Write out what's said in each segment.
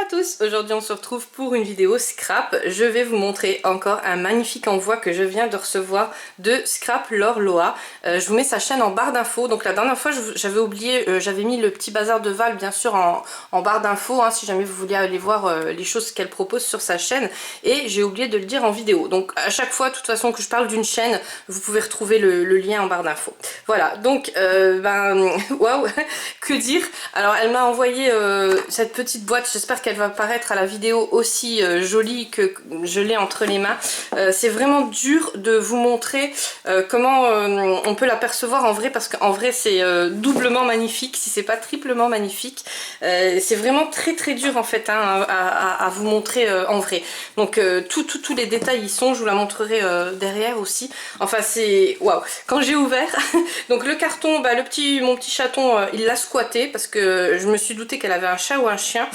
à tous, aujourd'hui on se retrouve pour une vidéo scrap. Je vais vous montrer encore un magnifique envoi que je viens de recevoir de Scrap Laure Loa. Je vous mets sa chaîne en barre d'infos. Donc la dernière fois j'avais oublié, j'avais mis le petit bazar de Val bien sûr en barre d'infos, hein, si jamais vous vouliez aller voir les choses qu'elle propose sur sa chaîne. Et j'ai oublié de le dire en vidéo. Donc à chaque fois de toute façon que je parle d'une chaîne, vous pouvez retrouver le lien en barre d'infos. Voilà, donc waouh, que dire. Alors elle m'a envoyé cette petite boîte, j'espère qu'elle va paraître à la vidéo aussi jolie que je l'ai entre les mains. C'est vraiment dur de vous montrer comment on peut l'apercevoir en vrai, parce qu'en vrai c'est doublement magnifique, si c'est pas triplement magnifique. C'est vraiment très dur en fait, hein, à vous montrer en vrai. Donc tous les détails y sont, je vous la montrerai derrière aussi. Enfin c'est waouh. Quand j'ai ouvert, donc le carton, bah, mon petit chaton, il l'a squatté parce que je me suis doutée qu'elle avait un chat ou un chien.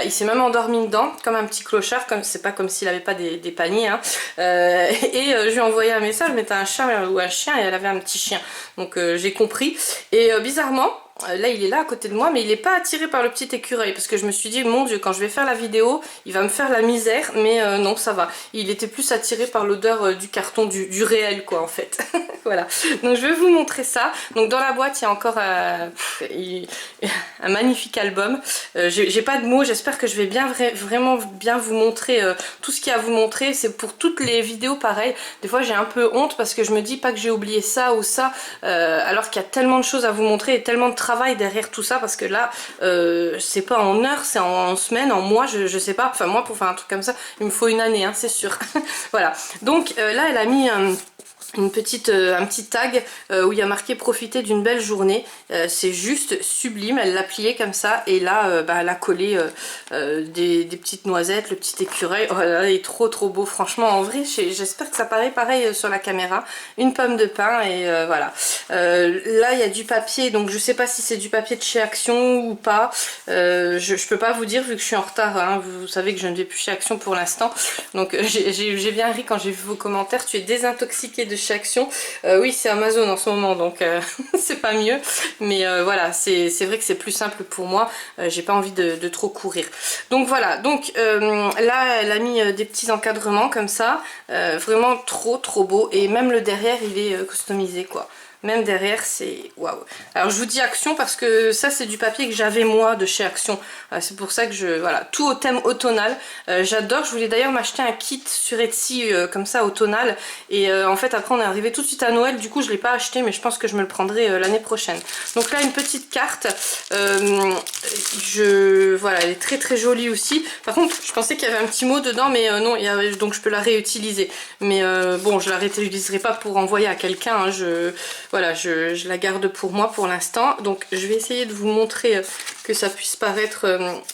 Il s'est même endormi dedans comme un petit clochard, comme c'est pas comme s'il avait pas des paniers, hein. Je lui ai envoyé un message, mais t'as un chat ou un chien, et elle avait un petit chien, donc j'ai compris. Et bizarrement, là il est là à côté de moi, mais il n'est pas attiré par le petit écureuil, parce que je me suis dit mon dieu, quand je vais faire la vidéo il va me faire la misère, mais non, ça va, il était plus attiré par l'odeur du carton, du réel quoi en fait. Voilà, donc je vais vous montrer ça. Donc dans la boîte il y a encore un magnifique album. J'ai pas de mots, j'espère que je vais vraiment bien vous montrer tout ce qu'il y a à vous montrer. C'est pour toutes les vidéos pareil, des fois j'ai un peu honte parce que je me dis pas que j'ai oublié ça ou ça, alors qu'il y a tellement de choses à vous montrer et tellement de travail derrière tout ça, parce que là c'est pas en heures, c'est en semaines, en mois, je sais pas, enfin moi pour faire un truc comme ça il me faut une année, hein, c'est sûr. Voilà, donc là elle a mis un petit tag où il y a marqué profiter d'une belle journée. C'est juste sublime, elle l'a plié comme ça, et là elle a collé des petites noisettes, le petit écureuil. Oh là là, il est trop beau, franchement. En vrai j'espère que ça paraît pareil sur la caméra. Une pomme de pin, et voilà. Là il y a du papier, donc je sais pas si c'est du papier de chez Action ou pas. Je peux pas vous dire vu que je suis en retard, hein. Vous savez que je ne vais plus chez Action pour l'instant, donc j'ai bien ri quand j'ai vu vos commentaires. Tu es désintoxiqué de chez Action. Oui, c'est Amazon en ce moment, donc c'est pas mieux, mais voilà, c'est vrai que c'est plus simple pour moi. J'ai pas envie de trop courir, donc voilà. Donc là elle a mis des petits encadrements comme ça, vraiment trop beau, et même le derrière il est customisé quoi. Même derrière c'est waouh. Alors je vous dis Action parce que ça c'est du papier que j'avais moi de chez Action. C'est pour ça que voilà, tout au thème automnal. J'adore, je voulais d'ailleurs m'acheter un kit sur Etsy comme ça automnal. Et en fait après on est arrivé tout de suite à Noël, du coup je l'ai pas acheté, mais je pense que je me le prendrai l'année prochaine. Donc là une petite carte. Voilà, elle est très jolie aussi. Par contre je pensais qu'il y avait un petit mot dedans, mais non, donc je peux la réutiliser. Mais bon, je la réutiliserai pas pour envoyer à quelqu'un, hein. Voilà, je la garde pour moi pour l'instant. Donc je vais essayer de vous montrer que ça puisse paraître,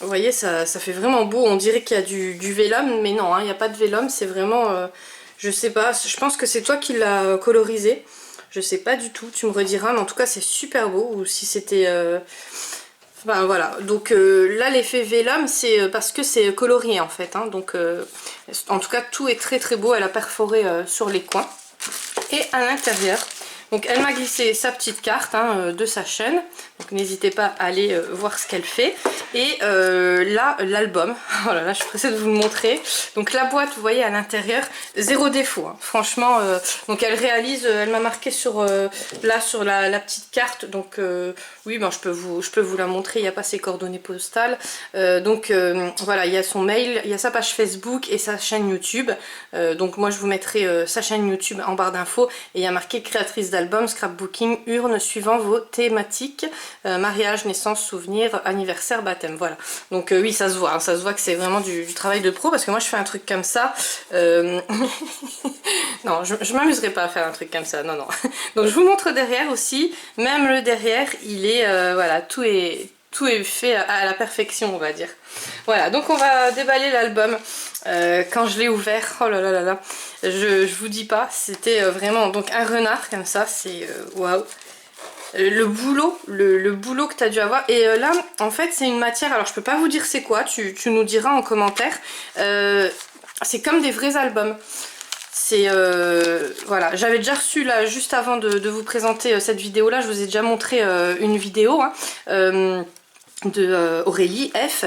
vous voyez, ça fait vraiment beau. On dirait qu'il y a du vélum, mais non, hein, il n'y a pas de vélum, c'est vraiment, je sais pas, je pense que c'est toi qui l'as colorisé. Je sais pas du tout, tu me rediras, mais en tout cas c'est super beau. Ou si c'était... Enfin voilà, donc là l'effet vélum c'est parce que c'est colorié en fait, hein. Donc en tout cas tout est très beau. Elle a perforé sur les coins. Et à l'intérieur, donc elle m'a glissé sa petite carte, hein, de sa chaîne, donc n'hésitez pas à aller voir ce qu'elle fait. Et là l'album, oh là là, je suis pressée de vous le montrer. Donc la boîte, vous voyez à l'intérieur, zéro défaut, hein. Franchement, donc elle réalise, elle m'a marqué sur là sur la petite carte, donc oui, ben, je peux vous la montrer, il n'y a pas ses coordonnées postales. Donc voilà, il y a son mail, il y a sa page Facebook et sa chaîne YouTube. Donc moi je vous mettrai sa chaîne YouTube en barre d'infos, et il y a marqué créatrice d'album, scrapbooking, urne suivant vos thématiques, mariage, naissance, souvenir, anniversaire, baptême. Voilà, donc oui, ça se voit, hein, ça se voit que c'est vraiment du travail de pro, parce que moi je fais un truc comme ça. Non, je m'amuserai pas à faire un truc comme ça, non. Donc je vous montre derrière aussi, même le derrière il est, voilà, tout est fait à la perfection, on va dire. Voilà, donc on va déballer l'album. Quand je l'ai ouvert, oh là là là là, je vous dis pas, c'était vraiment donc un renard comme ça, c'est waouh. Le boulot, le boulot que tu as dû avoir. Et là, en fait, c'est une matière, alors je peux pas vous dire c'est quoi, tu nous diras en commentaire. C'est comme des vrais albums. C'est voilà, j'avais déjà reçu là juste avant de vous présenter cette vidéo là, je vous ai déjà montré une vidéo, hein. de Aurélie F,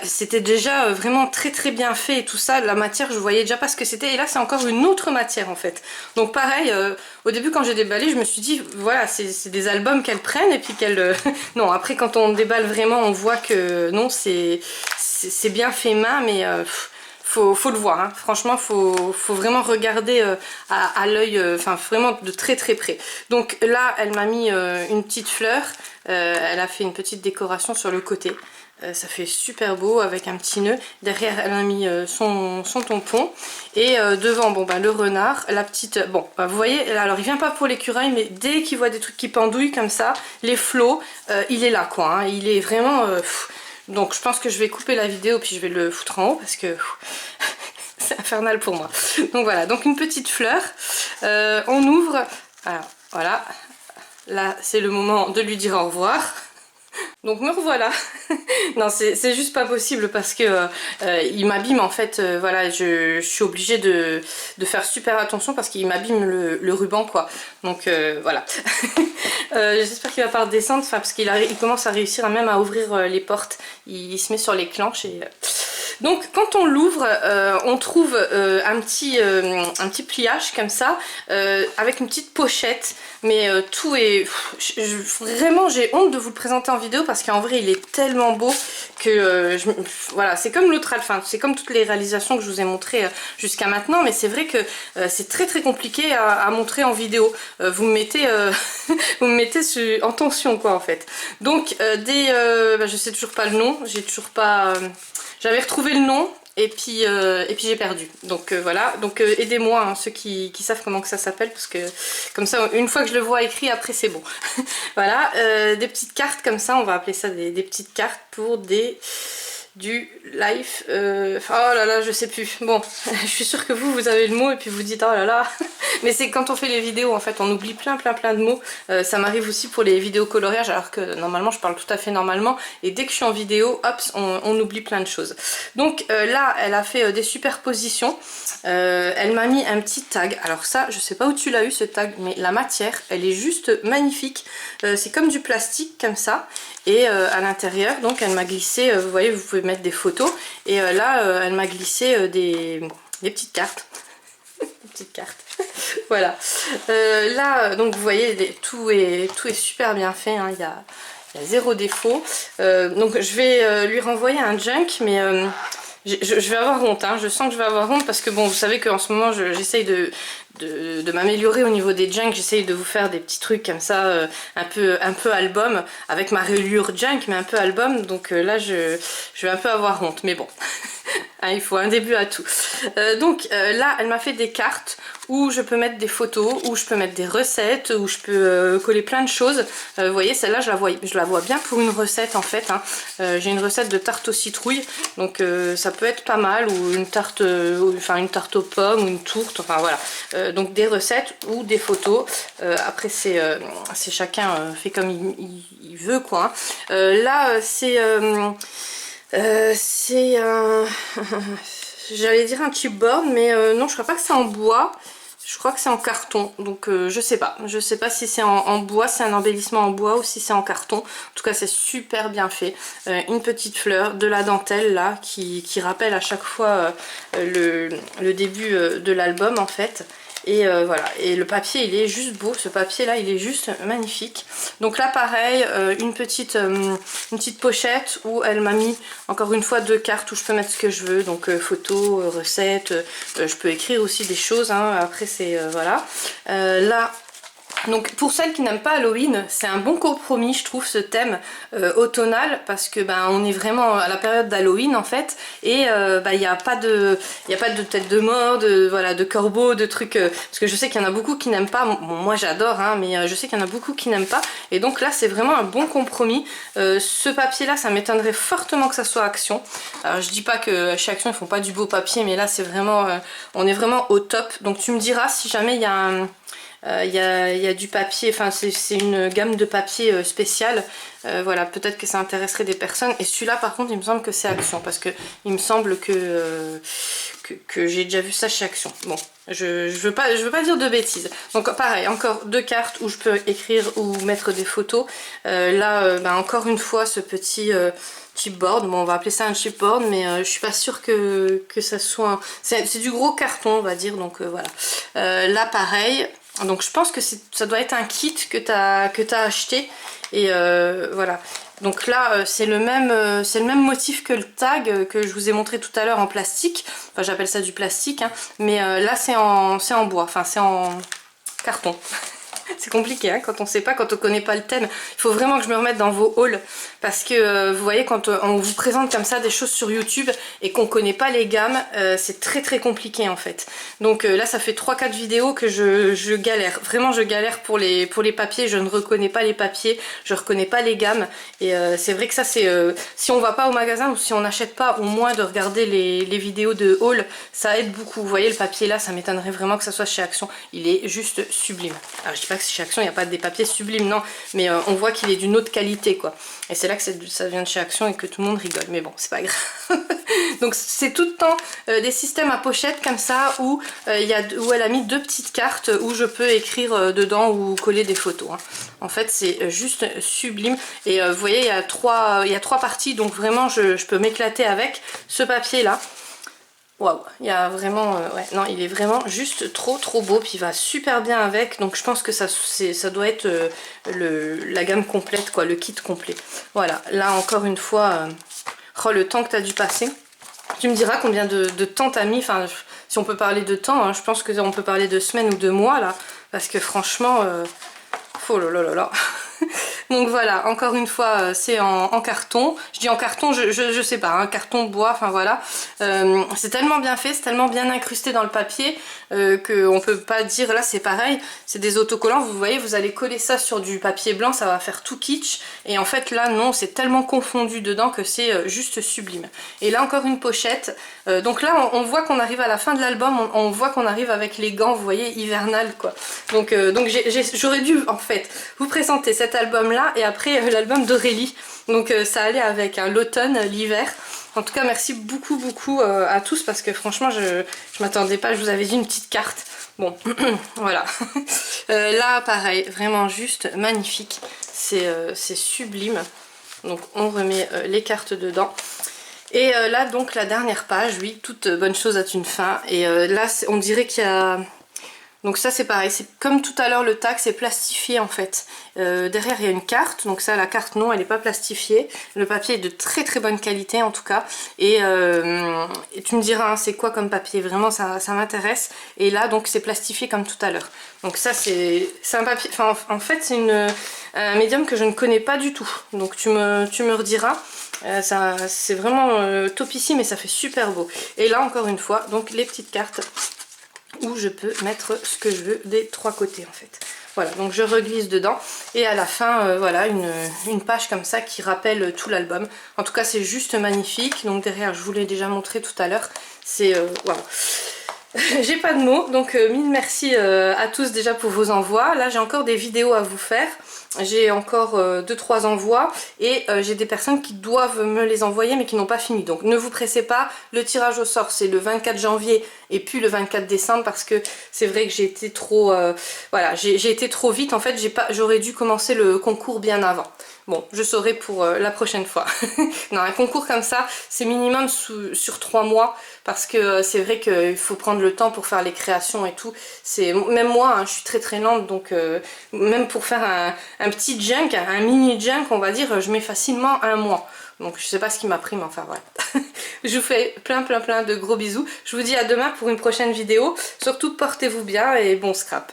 c'était déjà vraiment très bien fait et tout ça, la matière je voyais déjà pas ce que c'était, et là c'est encore une autre matière en fait. Donc pareil, au début quand j'ai déballé je me suis dit voilà c'est des albums qu'elles prennent et puis qu'elles... non, après quand on déballe vraiment on voit que non c'est bien fait main, mais... faut le voir, hein. Franchement faut vraiment regarder à l'œil, enfin vraiment de très près. Donc là elle m'a mis une petite fleur, elle a fait une petite décoration sur le côté, ça fait super beau avec un petit nœud. Derrière elle a mis son tampon, et devant bon bah le renard, la petite, bon bah, vous voyez, alors il vient pas pour l'écureuil, mais dès qu'il voit des trucs qui pendouillent comme ça, les flots, il est là quoi, hein. Il est vraiment... donc je pense que je vais couper la vidéo puis je vais le foutre en haut parce que c'est infernal pour moi. Donc voilà, donc une petite fleur, on ouvre, alors voilà, là c'est le moment de lui dire au revoir. Donc me revoilà. Non c'est juste pas possible parce que il m'abîme en fait, voilà, je suis obligée de faire super attention parce qu'il m'abîme le ruban quoi. Donc voilà. J'espère qu'il va pas redescendre, parce qu'il commence à réussir même à ouvrir les portes, il se met sur les clenches et... Donc quand on l'ouvre, on trouve un petit pliage comme ça, avec une petite pochette, mais tout est... vraiment j'ai honte de vous le présenter en vidéo parce qu'en vrai il est tellement beau que voilà, c'est comme l'autre, enfin c'est comme toutes les réalisations que je vous ai montrées jusqu'à maintenant, mais c'est vrai que c'est très compliqué à montrer en vidéo. Vous me mettez, vous me mettez en tension quoi en fait. Donc je sais toujours pas le nom, j'ai toujours pas... j'avais retrouvé le nom et puis j'ai perdu. Donc voilà, donc aidez-moi hein, ceux qui savent comment que ça s'appelle, parce que comme ça une fois que je le vois écrit après c'est bon. Voilà, des petites cartes comme ça, on va appeler ça des petites cartes pour du life, oh là là je sais plus, bon je suis sûre que vous avez le mot et puis vous dites oh là là, mais c'est quand on fait les vidéos en fait on oublie plein de mots, ça m'arrive aussi pour les vidéos coloriage alors que normalement je parle tout à fait normalement, et dès que je suis en vidéo hop on oublie plein de choses. Donc là elle a fait des superpositions, elle m'a mis un petit tag, alors ça je sais pas où tu l'as eu ce tag, mais la matière elle est juste magnifique, c'est comme du plastique comme ça, et à l'intérieur donc elle m'a glissé, vous voyez, vous pouvez mettre des photos, et là elle m'a glissé des petites cartes. Des petites cartes. Voilà, là donc vous voyez tout est super bien fait, hein. Il y a zéro défaut, donc je vais lui renvoyer un junk, mais je vais avoir honte, hein. Je sens que je vais avoir honte parce que bon vous savez qu'en ce moment j'essaye de m'améliorer au niveau des junk, j'essaye de vous faire des petits trucs comme ça, un peu album, avec ma reliure junk mais un peu album, donc là je vais un peu avoir honte, mais bon. Hein, il faut un début à tout. Donc là elle m'a fait des cartes où je peux mettre des photos, où je peux mettre des recettes, où je peux coller plein de choses. Vous voyez celle-là je la vois bien pour une recette en fait, hein. J'ai une recette de tarte aux citrouilles, donc ça peut être pas mal, ou une tarte, enfin une tarte aux pommes ou une tourte, enfin voilà. Donc des recettes ou des photos, après c'est chacun fait comme il veut quoi, hein. Là c'est un... j'allais dire un chipboard, mais non je crois pas que c'est en bois, je crois que c'est en carton, donc je sais pas si c'est en bois, c'est un embellissement en bois ou si c'est en carton. En tout cas c'est super bien fait, une petite fleur, de la dentelle là qui rappelle à chaque fois le début de l'album en fait. Et voilà, et le papier il est juste beau, ce papier là il est juste magnifique. Donc là pareil, une petite pochette où elle m'a mis encore une fois deux cartes où je peux mettre ce que je veux, donc photos, recettes, je peux écrire aussi des choses, hein, après c'est voilà. Là donc pour celles qui n'aiment pas Halloween, c'est un bon compromis je trouve ce thème automnal, parce que ben on est vraiment à la période d'Halloween en fait, et il n'y a pas de tête de mort, voilà, de corbeau, de trucs, parce que je sais qu'il y en a beaucoup qui n'aiment pas, bon, moi j'adore hein, mais je sais qu'il y en a beaucoup qui n'aiment pas, et donc là c'est vraiment un bon compromis. Ce papier là ça m'étonnerait fortement que ça soit Action, alors je dis pas que chez Action ils font pas du beau papier, mais là c'est vraiment on est vraiment au top, donc tu me diras si jamais il y a y a du papier, enfin c'est une gamme de papier spéciale. Voilà, peut-être que ça intéresserait des personnes. Et celui-là par contre il me semble que c'est Action, parce que il me semble que j'ai déjà vu ça chez Action. Bon, je veux pas dire de bêtises. Donc pareil, encore 2 cartes où je peux écrire ou mettre des photos. Là, encore une fois, ce petit chipboard. Bon, on va appeler ça un chipboard, mais je suis pas sûre que ça soit... C'est du gros carton, on va dire, donc voilà. Là, pareil. Donc je pense que ça doit être un kit que t'as acheté. Et voilà. Donc là, c'est le même motif que le tag que je vous ai montré tout à l'heure en plastique. Enfin, j'appelle ça du plastique, hein. Mais là, c'est en bois. Enfin, c'est en carton. C'est compliqué hein, quand on sait pas, quand on connaît pas le thème. Il faut vraiment que je me remette dans vos hauls, parce que vous voyez, quand on vous présente comme ça des choses sur YouTube et qu'on connaît pas les gammes, c'est très compliqué en fait. Donc là ça fait 3-4 vidéos que je galère, vraiment je galère pour les papiers. Je ne reconnais pas les papiers, je reconnais pas les gammes, et c'est vrai que ça c'est si on va pas au magasin ou si on n'achète pas, au moins de regarder les vidéos de haul, ça aide beaucoup. Vous voyez le papier là, ça m'étonnerait vraiment que ça soit chez Action, il est juste sublime. Alors je dis pas que chez Action il n'y a pas des papiers sublimes, non, mais on voit qu'il est d'une autre qualité quoi. Et c'est là que ça vient de chez Action et que tout le monde rigole, mais bon c'est pas grave. Donc c'est tout le temps des systèmes à pochette comme ça où elle a mis 2 petites cartes où je peux écrire dedans ou coller des photos hein. En fait c'est juste sublime. Et vous voyez il y a 3 parties, donc vraiment je peux m'éclater avec ce papier là. Waouh, il y a vraiment, ouais, non, il est vraiment juste trop beau, puis il va super bien avec, donc je pense que ça doit être la gamme complète, quoi, le kit complet. Voilà, là encore une fois, oh, le temps que tu as dû passer. Tu me diras combien de temps t'as mis, enfin, si on peut parler de temps, hein, je pense qu'on peut parler de semaines ou de mois, là, parce que franchement, oh là là là là. Donc voilà, encore une fois c'est en carton. Je dis en carton, je sais pas, hein, carton bois, enfin voilà. C'est tellement bien fait, c'est tellement bien incrusté dans le papier qu'on peut pas dire, là c'est pareil, c'est des autocollants, vous voyez, vous allez coller ça sur du papier blanc, ça va faire tout kitsch. Et en fait là non, c'est tellement confondu dedans que c'est juste sublime. Et là encore une pochette. Donc là on voit qu'on arrive à la fin de l'album, on voit qu'on arrive avec les gants, vous voyez, hivernal quoi. Donc j'aurais dû en fait vous présenter cet album là et après l'album d'Aurélie, donc ça allait avec hein, l'automne, l'hiver. En tout cas merci beaucoup à tous, parce que franchement je m'attendais pas, je vous avais dit une petite carte. Bon voilà. Là pareil, vraiment juste magnifique, c'est sublime. Donc on remet les cartes dedans. Et là donc la dernière page, oui, toute bonne chose a une fin. Et là on dirait qu'il y a... Donc ça c'est pareil, c'est comme tout à l'heure le tag, c'est plastifié en fait. Derrière il y a une carte, donc ça la carte non, elle n'est pas plastifiée. Le papier est de très bonne qualité en tout cas. Et tu me diras hein, c'est quoi comme papier, vraiment ça m'intéresse. Et là donc c'est plastifié comme tout à l'heure. Donc ça c'est un papier, enfin en fait c'est un médium que je ne connais pas du tout. Donc tu me rediras. C'est vraiment topissime et ça fait super beau. Et là encore une fois, donc les petites cartes où je peux mettre ce que je veux des 3 côtés en fait. Voilà, donc je reglisse dedans et à la fin voilà une page comme ça qui rappelle tout l'album. En tout cas c'est juste magnifique. Donc derrière, je vous l'ai déjà montré tout à l'heure, c'est waouh. J'ai pas de mots, donc mille merci à tous déjà pour vos envois. Là j'ai encore des vidéos à vous faire, j'ai encore 2-3 envois et j'ai des personnes qui doivent me les envoyer mais qui n'ont pas fini. Donc ne vous pressez pas, le tirage au sort c'est le 24 janvier et puis le 24 décembre, parce que c'est vrai que j'ai été trop voilà, j'ai été trop vite en fait, j'aurais dû commencer le concours bien avant. Bon, je saurai pour la prochaine fois. Non, un concours comme ça, c'est minimum sur 3 mois, parce que c'est vrai qu'il faut prendre le temps pour faire les créations et tout. Même moi, hein, je suis très lente, donc même pour faire un petit junk, un mini junk, on va dire, je mets facilement 1 mois. Donc je sais pas ce qui m'a pris, mais enfin voilà. Je vous fais plein de gros bisous. Je vous dis à demain pour une prochaine vidéo. Surtout portez-vous bien et bon scrap.